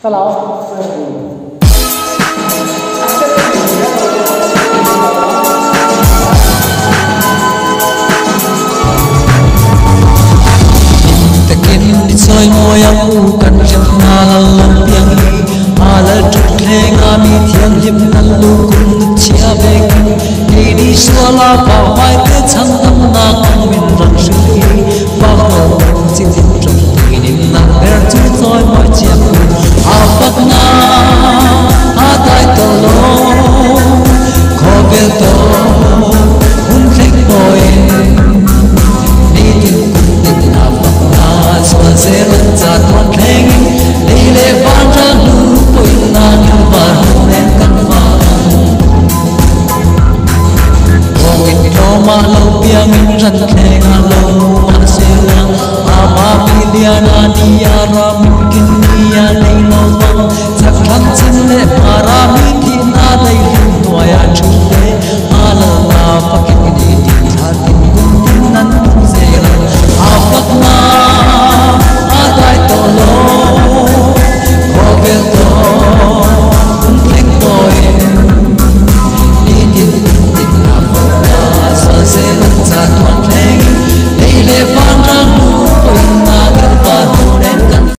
Hello. Soi môi aku kan jana lampiang ala tukle ngami thiang him nalu kun chia bek ini suala pa mai te chang nam na min ran shui pa ho ching ching trong ini na ber chu soi môi chia apat na atai to lo ko bel to un thik boy Seven zat one thing, lile vanja nu poi na nu van ren kan va. Ongin roma lo pia min ran theng lo ma se la, ama miliana dia ra min kin